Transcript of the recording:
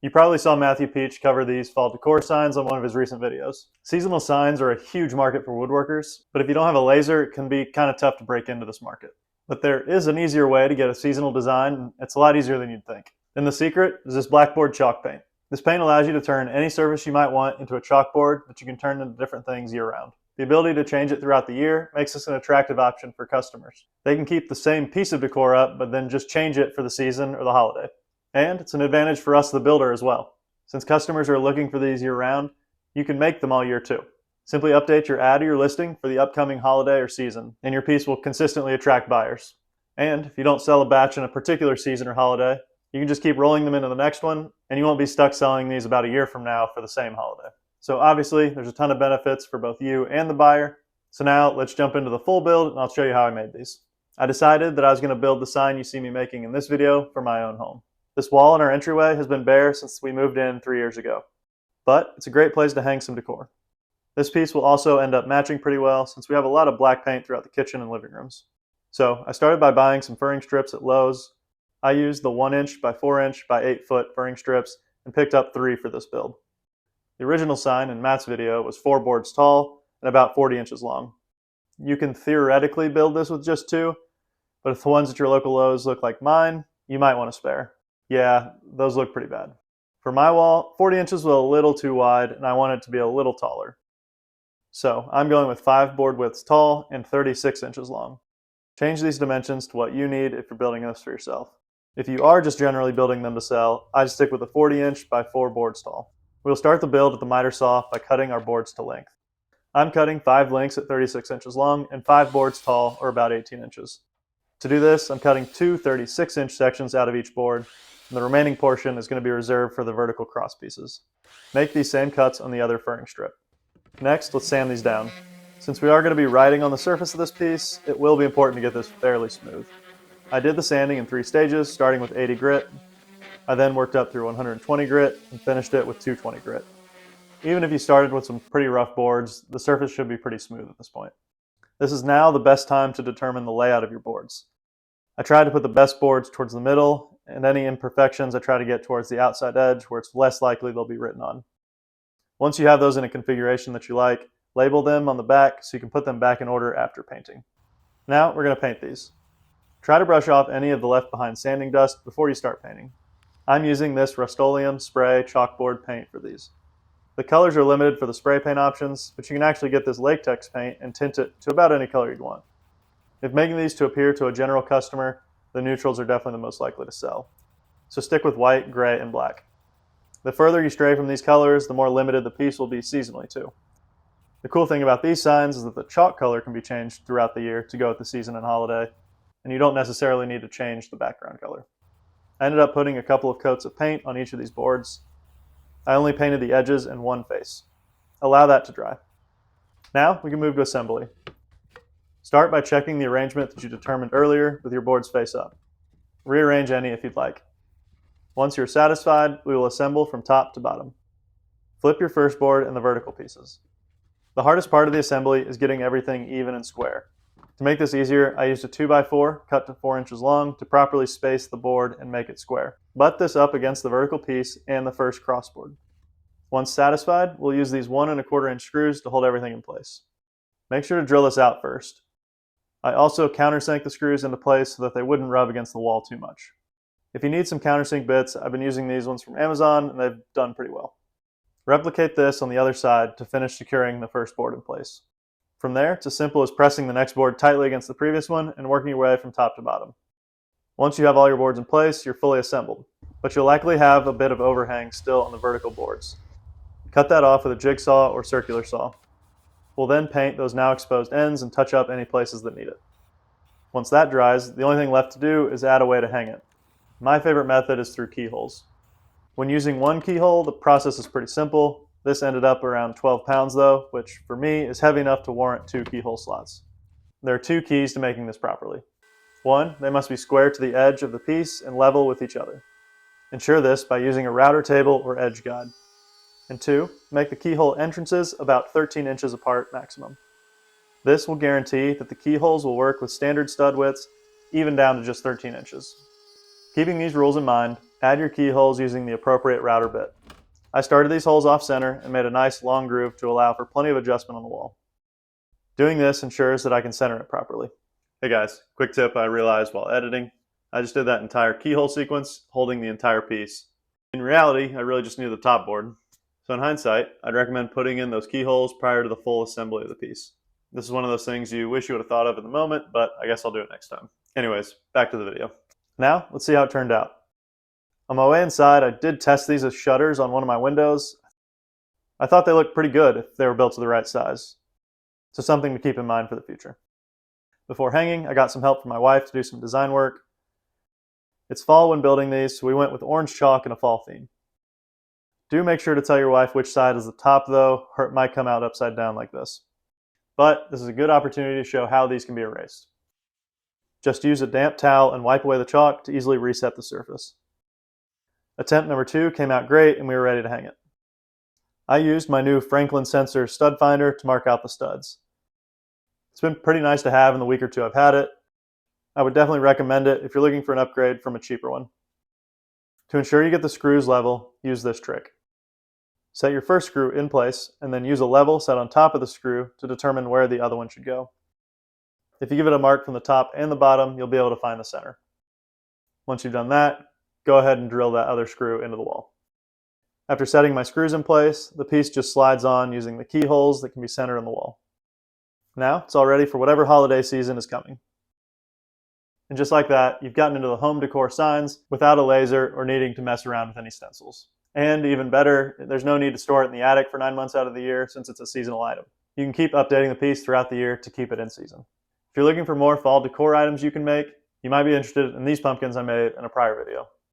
You probably saw Matthew Peach cover these fall decor signs on one of his recent videos. Seasonal signs are a huge market for woodworkers, but if you don't have a laser, it can be kind of tough to break into this market. But there is an easier way to get a seasonal design, and it's a lot easier than you'd think. And the secret is this blackboard chalk paint. This paint allows you to turn any surface you might want into a chalkboard that you can turn into different things year-round. The ability to change it throughout the year makes this an attractive option for customers. They can keep the same piece of decor up, but then just change it for the season or the holiday. And it's an advantage for us, the builder, as well. Since customers are looking for these year-round, you can make them all year too. Simply update your ad or your listing for the upcoming holiday or season, and your piece will consistently attract buyers. And if you don't sell a batch in a particular season or holiday, you can just keep rolling them into the next one, and you won't be stuck selling these about a year from now for the same holiday. So obviously, there's a ton of benefits for both you and the buyer. So now let's jump into the full build, and I'll show you how I made these. I decided that I was going to build the sign you see me making in this video for my own home. This wall in our entryway has been bare since we moved in 3 years ago, but it's a great place to hang some decor. This piece will also end up matching pretty well since we have a lot of black paint throughout the kitchen and living rooms. So I started by buying some furring strips at Lowe's. I used the 1" by 4" by 8" furring strips and picked up 3 for this build. The original sign in Matt's video was 4 boards tall and about 40 inches long. You can theoretically build this with just 2, but if the ones at your local Lowe's look like mine, you might want to spare. Yeah, those look pretty bad. For my wall, 40 inches was a little too wide and I want it to be a little taller. So I'm going with 5 board widths tall and 36 inches long. Change these dimensions to what you need if you're building this for yourself. If you are just generally building them to sell, I'd stick with a 40" by 4 boards tall. We'll start the build with the miter saw by cutting our boards to length. I'm cutting 5 lengths at 36 inches long and 5 boards tall, or about 18 inches. To do this, I'm cutting 2 36-inch sections out of each board, and the remaining portion is going to be reserved for the vertical cross pieces. Make these same cuts on the other furring strip. Next, let's sand these down. Since we are going to be writing on the surface of this piece, it will be important to get this fairly smooth. I did the sanding in 3 stages, starting with 80 grit. I then worked up through 120 grit and finished it with 220 grit. Even if you started with some pretty rough boards, the surface should be pretty smooth at this point. This is now the best time to determine the layout of your boards. I try to put the best boards towards the middle, and any imperfections I try to get towards the outside edge where it's less likely they'll be written on. Once you have those in a configuration that you like, label them on the back so you can put them back in order after painting. Now we're going to paint these. Try to brush off any of the left behind sanding dust before you start painting. I'm using this Rust-Oleum spray chalkboard paint for these. The colors are limited for the spray paint options, but you can actually get this latex paint and tint it to about any color you'd want. If making these to appear to a general customer, the neutrals are definitely the most likely to sell. So stick with white, gray, and black. The further you stray from these colors, the more limited the piece will be seasonally too. The cool thing about these signs is that the chalk color can be changed throughout the year to go with the season and holiday, and you don't necessarily need to change the background color. I ended up putting a couple of coats of paint on each of these boards. I only painted the edges and one face. Allow that to dry. Now we can move to assembly. Start by checking the arrangement that you determined earlier with your boards face up. Rearrange any if you'd like. Once you're satisfied, we will assemble from top to bottom. Flip your first board and the vertical pieces. The hardest part of the assembly is getting everything even and square. To make this easier, I used a 2x4 cut to 4 inches long to properly space the board and make it square. Butt this up against the vertical piece and the first crossboard. Once satisfied, we'll use these 1 1/4 inch screws to hold everything in place. Make sure to drill this out first. I also countersink the screws into place so that they wouldn't rub against the wall too much. If you need some countersink bits, I've been using these ones from Amazon and they've done pretty well. Replicate this on the other side to finish securing the first board in place. From there, it's as simple as pressing the next board tightly against the previous one and working your way from top to bottom. Once you have all your boards in place, you're fully assembled, but you'll likely have a bit of overhang still on the vertical boards. Cut that off with a jigsaw or circular saw. We'll then paint those now exposed ends and touch up any places that need it. Once that dries, the only thing left to do is add a way to hang it. My favorite method is through keyholes. When using one keyhole, the process is pretty simple. This ended up around 12 pounds though, which for me is heavy enough to warrant 2 keyhole slots. There are 2 keys to making this properly. 1, they must be square to the edge of the piece and level with each other. Ensure this by using a router table or edge guide. And 2, make the keyhole entrances about 13 inches apart maximum. This will guarantee that the keyholes will work with standard stud widths, even down to just 13 inches. Keeping these rules in mind, Add your keyholes using the appropriate router bit. I started these holes off center and made a nice long groove to allow for plenty of adjustment on the wall. Doing this ensures that I can center it properly. Hey guys, quick tip I realized while editing. I just did that entire keyhole sequence holding the entire piece. In reality, I really just needed the top board. So in hindsight, I'd recommend putting in those keyholes prior to the full assembly of the piece. This is one of those things you wish you would have thought of in the moment, but I guess I'll do it next time. Anyways, back to the video. Now, let's see how it turned out. On my way inside, I did test these as shutters on one of my windows. I thought they looked pretty good if they were built to the right size. So something to keep in mind for the future. Before hanging, I got some help from my wife to do some design work. It's fall when building these, so we went with orange chalk and a fall theme. Do make sure to tell your wife which side is the top though, or it might come out upside down like this. But this is a good opportunity to show how these can be erased. Just use a damp towel and wipe away the chalk to easily reset the surface. Attempt number 2 came out great and we were ready to hang it. I used my new Franklin sensor stud finder to mark out the studs. It's been pretty nice to have in the week or two I've had it. I would definitely recommend it if you're looking for an upgrade from a cheaper one. To ensure you get the screws level, use this trick. Set your first screw in place and then use a level set on top of the screw to determine where the other one should go. If you give it a mark from the top and the bottom, you'll be able to find the center. Once you've done that, go ahead and drill that other screw into the wall. After setting my screws in place, the piece just slides on using the keyholes that can be centered on the wall. Now it's all ready for whatever holiday season is coming. And just like that, you've gotten into the home decor signs without a laser or needing to mess around with any stencils. And even better, there's no need to store it in the attic for 9 months out of the year since it's a seasonal item. You can keep updating the piece throughout the year to keep it in season. If you're looking for more fall decor items you can make, you might be interested in these pumpkins I made in a prior video.